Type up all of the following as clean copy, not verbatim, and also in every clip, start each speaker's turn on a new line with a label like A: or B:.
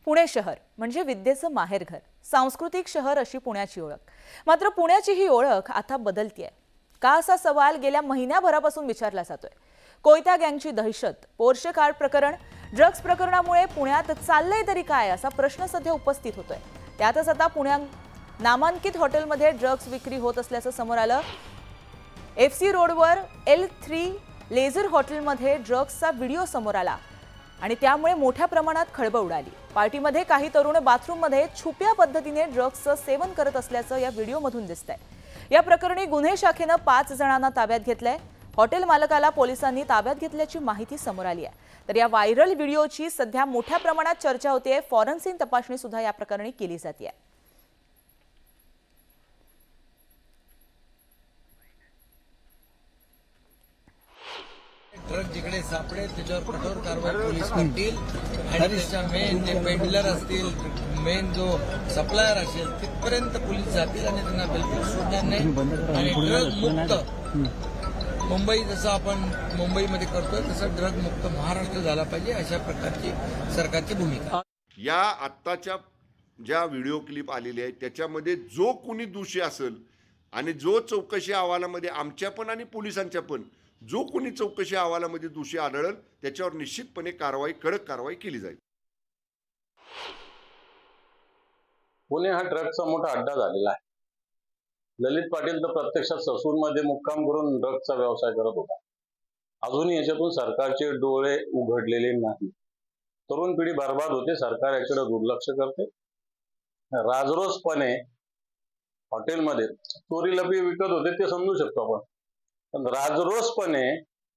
A: पुणे शहर म्हणजे विद्येचं माहेरघर, सांस्कृतिक शहर अशी पुण्याची ओळख. मात्र पुण्याची ही ओळख आता बदलतीये का असा सवाल गेल्या महिन्याभरापासून विचारला जातोय. कोयता गँगची दहशत, पोर्शे कार प्रकरण, ड्रग्ज प्रकरणामुळे पुण्यात चाललंय तरी काय असा प्रश्न सध्या उपस्थित होतोय. त्यातच आता पुण्यात नामांकित हॉटेलमध्ये ड्रग्ज विक्री होत असल्याचं समोर आलं. FC रोडवर L3 लेझर हॉटेलमध्ये ड्रग्जचा व्हिडिओ समोर आला आणि त्यामुळे मोठ्या प्रमाणात खळबळ उडाली. पार्टीमध्ये काही तरुण बाथरूममध्ये छुप्या पद्धतीने ड्रग्जचं सेवन करत असल्याचं या व्हिडिओमधून दिसतंय. या प्रकरणी गुन्हे शाखेनं 5 जणांना ताब्यात घेतलंय. हॉटेल मालकाला पोलिसांनी ताब्यात घेतल्याची माहिती समोर आली आहे. तर या व्हायरल व्हिडिओची सध्या मोठ्या प्रमाणात चर्चा होतेय. फॉरेन्सिक तपासणी सुद्धा या प्रकरणी केली जाते.
B: ट्रक जिकडे सापडे त्याच्यावर कठोर कारवाई पोलीस करतील आणि त्याच्या मेन जे पेडलर असतील, मेन जो सप्लायर असेल तिथपर्यंत पोलीस जातील आणि त्यांना बिलकुल सोडणार नाही. आणि ड्रग मुक्त मुंबई जसं आपण मुंबईमध्ये करतोय तसं ड्रग मुक्त महाराष्ट्र झाला पाहिजे अशा प्रकारची सरकारची भूमिका.
C: या आत्ताच्या ज्या व्हिडिओ क्लिप आलेली आहे त्याच्यामध्ये जो कोणी दोषी असेल आणि जो चौकशी अहवालामध्ये आमच्या पण आणि पोलिसांच्या पण जो कोणी चौकशी अहवालामध्ये दोषी आढळेल त्याच्यावर निश्चितपणे कडक कारवाई केली जाईल.
D: पुणे हा ड्रग्जचा मोठा अड्डा झालेला आहे. ललित पाटील तर प्रत्यक्षात ससूरमध्ये मुक्काम करून ड्रग्जचा व्यवसाय करत होता. अजूनही याच्यातून सरकारचे डोळे उघडलेले नाही. तरुण पिढी बर्बाद होते. सरकार याकडे दुर्लक्ष करते. राजरोसपणे हॉटेलमध्ये चोरी लपी विकत होते ते समजू शकतो आपण, पण राजरोसपणे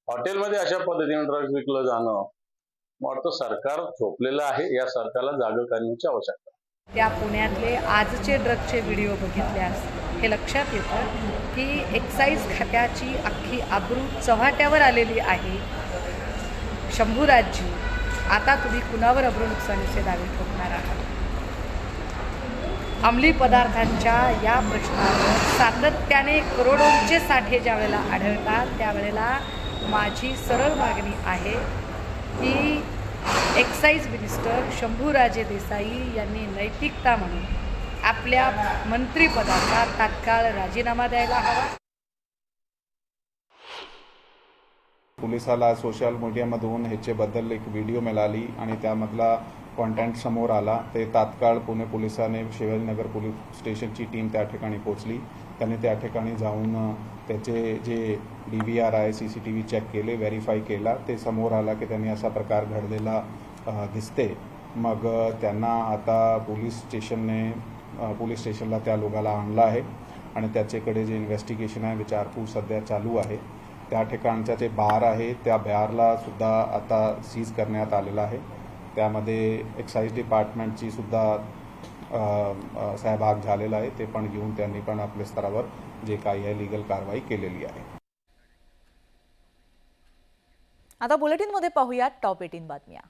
D: हॉटेलमध्ये अशा पद्धतीने ड्रग्ज विकलं जाणं वाटतं सरकार झोपलेलं आहे. या सरकारला जाग करण्याची आवश्यकता.
E: त्या पुण्यातले आजचे ड्रग्जचे व्हिडिओ बघितल्यास हे लक्षात येतं की एक्साईज खात्याची अख्खी आबरू चव्हाट्यावर आलेली आहे. शंभूराजी, आता तुम्ही कुणावर अब्रू नुकसानीचे दावे ठोकणार आहात? अंमली पदार्थांच्या या प्रश्नावर सातत्याने करोडोंचे साठे ज्यावेळेला आढळतात त्यावेळेला माझी सरळ मागणी आहे की एक्साईज मिनिस्टर शंभूराजे देसाई यांनी नैतिकता म्हणून आपल्या मंत्रिपदाचा तात्काळ राजीनामा द्यायला हवा.
F: पोलिसाला सोशल मीडियामधून ह्याच्याबद्दल एक व्हिडिओ मिळाली आणि त्यामधला कॉन्टेंट समोर आला. ते तात्काळ पुणे पोलिसांनी शिवाजीनगर पोलीस स्टेशनची टीम त्या ठिकाणी पोहोचली. त्यांनी त्या ठिकाणी जाऊन त्याचे जे DVR आहे CCTV चेक केले, व्हेरीफाय केला. ते समोर आला की त्यांनी असा प्रकार घडलेला दिसते. मग त्यांना आता पोलीस स्टेशनला त्या लोकाला आणलं आहे आणि त्याच्याकडे जे इन्व्हेस्टिगेशन आहे, विचारपूस सध्या चालू आहे. त्या ठिकाणचा जे बार आहे त्या बारला सुद्धा आता सीज करण्यात आलेला आहे. त्यामध्ये एक्साईज डिपार्टमेंटची सुद्धा सहभाग झालेला आहे. ते पण घेऊन त्यांनी पण आपल्या स्तरावर जे काही आहे लीगल कारवाई केलेली आहे.
A: आता बुलेटिनमध्ये पाहूया टॉप 18 बातम्या.